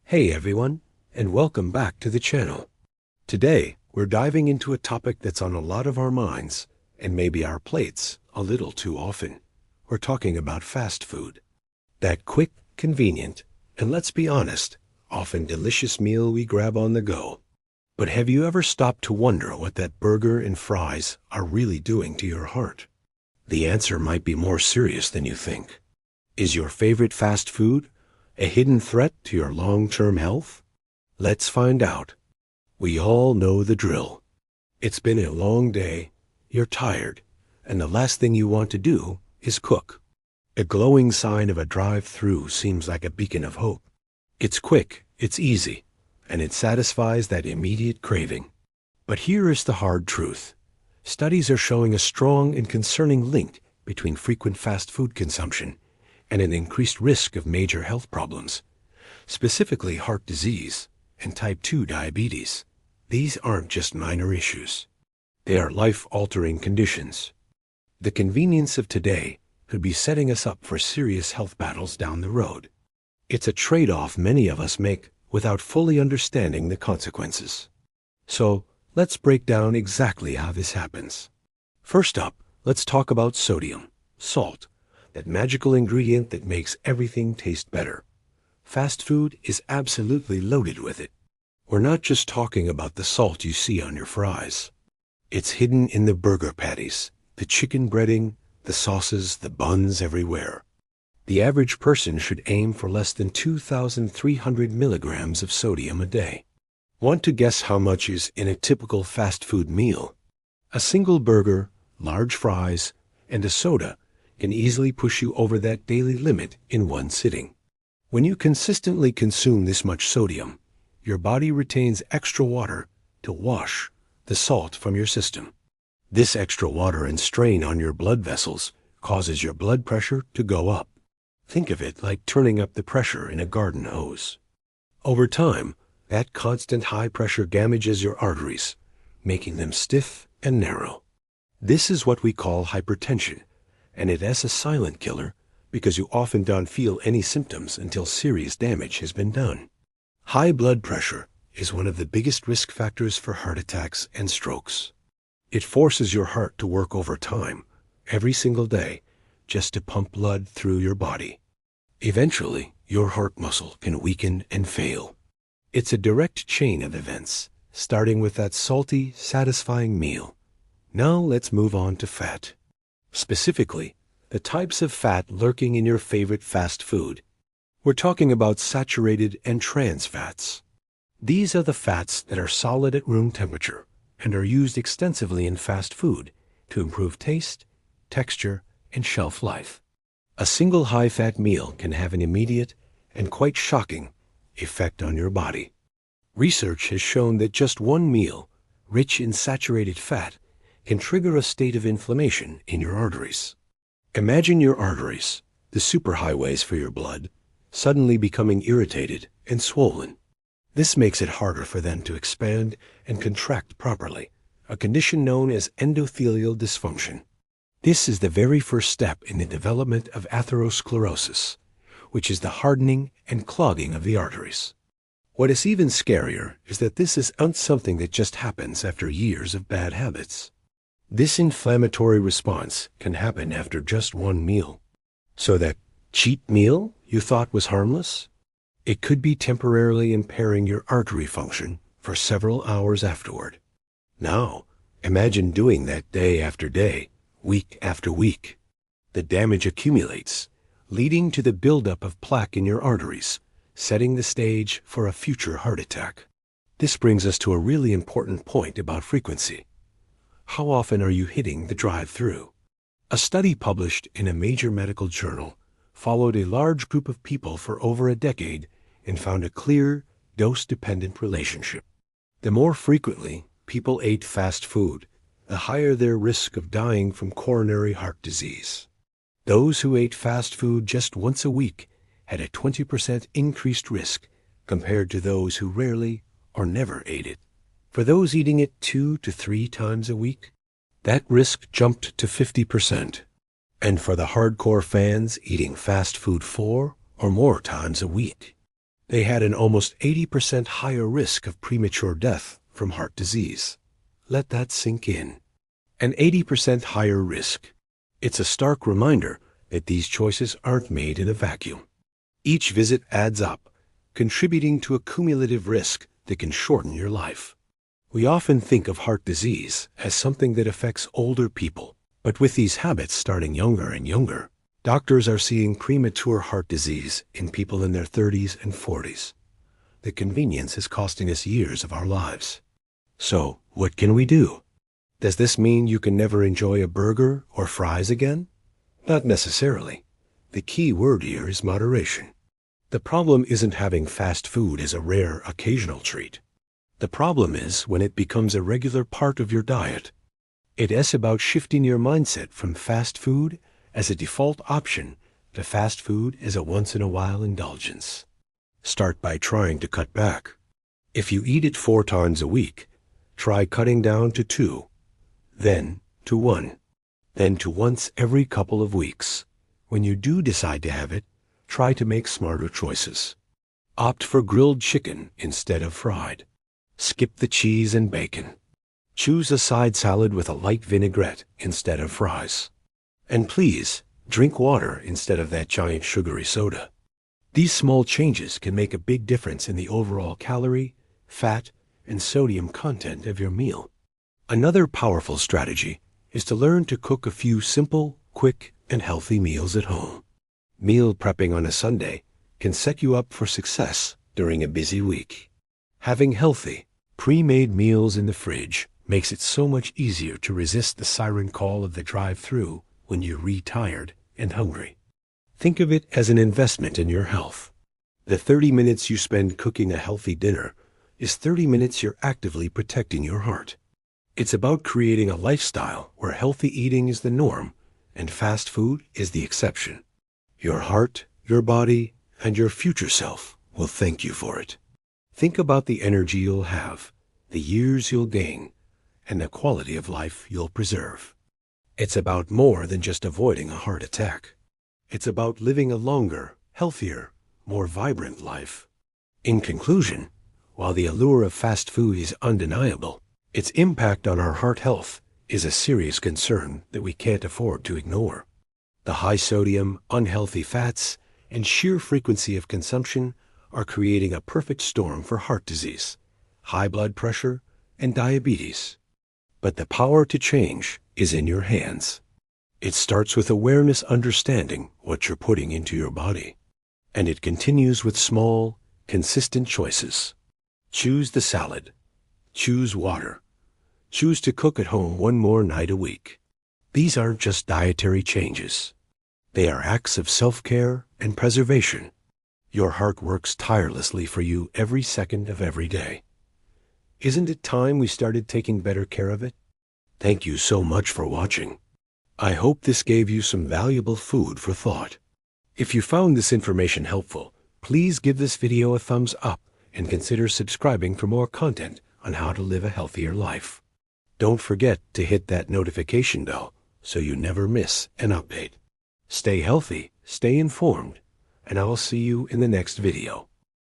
Hey everyone, and welcome back to the channel. Today, we're diving into a topic that's on a lot of our minds, and maybe our plates, a little too often. We're talking about fast food. That quick, convenient, and let's be honest, often delicious meal we grab on the go. But have you ever stopped to wonder what that burger and fries are really doing to your heart? The answer might be more serious than you think. Is your favorite fast food a hidden threat to your long-term health? Let's find out. We all know the drill. It's been a long day, you're tired, and the last thing you want to do is cook. A glowing sign of a drive-through seems like a beacon of hope. It's quick, it's easy, and it satisfies that immediate craving. But here is the hard truth. Studies are showing a strong and concerning link between frequent fast food consumption and an increased risk of major health problems, specifically heart disease and type 2 diabetes. These aren't just minor issues. They are life-altering conditions. The convenience of today could be setting us up for serious health battles down the road. It's a trade-off many of us make without fully understanding the consequences. So, let's break down exactly how this happens. First up, let's talk about sodium, salt, that magical ingredient that makes everything taste better. Fast food is absolutely loaded with it. We're not just talking about the salt you see on your fries. It's hidden in the burger patties, the chicken breading, the sauces, the buns everywhere. The average person should aim for less than 2,300 milligrams of sodium a day. Want to guess how much is in a typical fast food meal? A single burger, large fries, and a soda can easily push you over that daily limit in one sitting. When you consistently consume this much sodium, your body retains extra water to wash the salt from your system. This extra water and strain on your blood vessels causes your blood pressure to go up. Think of it like turning up the pressure in a garden hose. Over time, that constant high pressure damages your arteries, making them stiff and narrow. This is what we call hypertension, and it is a silent killer because you often don't feel any symptoms until serious damage has been done. High blood pressure is one of the biggest risk factors for heart attacks and strokes. It forces your heart to work overtime every single day just to pump blood through your body. Eventually, your heart muscle can weaken and fail. It's a direct chain of events, starting with that salty, satisfying meal. Now let's move on to fat. Specifically, the types of fat lurking in your favorite fast food. We're talking about saturated and trans fats. These are the fats that are solid at room temperature and are used extensively in fast food to improve taste, texture, and shelf life. A single high-fat meal can have an immediate and quite shocking effect on your body. Research has shown that just one meal, rich in saturated fat, can trigger a state of inflammation in your arteries. Imagine your arteries, the superhighways for your blood, suddenly becoming irritated and swollen. This makes it harder for them to expand and contract properly, a condition known as endothelial dysfunction. This is the very first step in the development of atherosclerosis, which is the hardening and clogging of the arteries. What is even scarier is that this isn't something that just happens after years of bad habits. This inflammatory response can happen after just one meal. So that cheat meal you thought was harmless? It could be temporarily impairing your artery function for several hours afterward. Now, imagine doing that day after day, week after week. The damage accumulates, leading to the buildup of plaque in your arteries, setting the stage for a future heart attack. This brings us to a really important point about frequency. How often are you hitting the drive-through? A study published in a major medical journal followed a large group of people for over a decade and found a clear, dose-dependent relationship. The more frequently people ate fast food, the higher their risk of dying from coronary heart disease. Those who ate fast food just once a week had a 20% increased risk compared to those who rarely or never ate it. For those eating it 2 to 3 times a week, that risk jumped to 50%. And for the hardcore fans eating fast food 4 or more times a week, They had an almost 80% higher risk of premature death from heart disease. Let that sink in. An 80% higher risk. It's a stark reminder that these choices aren't made in a vacuum. Each visit adds up, contributing to a cumulative risk that can shorten your life. We often think of heart disease as something that affects older people, but with these habits starting younger and younger, doctors are seeing premature heart disease in people in their 30s and 40s. The convenience is costing us years of our lives. So, what can we do? Does this mean you can never enjoy a burger or fries again? Not necessarily. The key word here is moderation. The problem isn't having fast food as a rare, occasional treat. The problem is when it becomes a regular part of your diet. It is about shifting your mindset from fast food as a default option to fast food as a once-in-a-while indulgence. Start by trying to cut back. If you eat it 4 times a week, try cutting down to 2, then to 1, then to once every couple of weeks. When you do decide to have it, try to make smarter choices. Opt for grilled chicken instead of fried. Skip the cheese and bacon. Choose a side salad with a light vinaigrette instead of fries. And please, drink water instead of that giant sugary soda. These small changes can make a big difference in the overall calorie, fat, and sodium content of your meal. Another powerful strategy is to learn to cook a few simple, quick, and healthy meals at home. Meal prepping on a Sunday can set you up for success during a busy week. Having healthy, pre-made meals in the fridge makes it so much easier to resist the siren call of the drive-thru when you're retired and hungry. Think of it as an investment in your health. The 30 minutes you spend cooking a healthy dinner is 30 minutes you're actively protecting your heart. It's about creating a lifestyle where healthy eating is the norm and fast food is the exception. Your heart, your body, and your future self will thank you for it. Think about the energy you'll have, the years you'll gain, and the quality of life you'll preserve. It's about more than just avoiding a heart attack. It's about living a longer, healthier, more vibrant life. In conclusion, while the allure of fast food is undeniable, its impact on our heart health is a serious concern that we can't afford to ignore. The high sodium, unhealthy fats, and sheer frequency of consumption are creating a perfect storm for heart disease, high blood pressure, and diabetes. But the power to change is in your hands. It starts with awareness, understanding what you're putting into your body. And it continues with small, consistent choices. Choose the salad. Choose water. Choose to cook at home 1 more night a week. These aren't just dietary changes. They are acts of self-care and preservation. Your heart works tirelessly for you every second of every day. Isn't it time we started taking better care of it? Thank you so much for watching. I hope this gave you some valuable food for thought. If you found this information helpful, please give this video a thumbs up and consider subscribing for more content on how to live a healthier life. Don't forget to hit that notification bell so you never miss an update. Stay healthy, stay informed, and I will see you in the next video.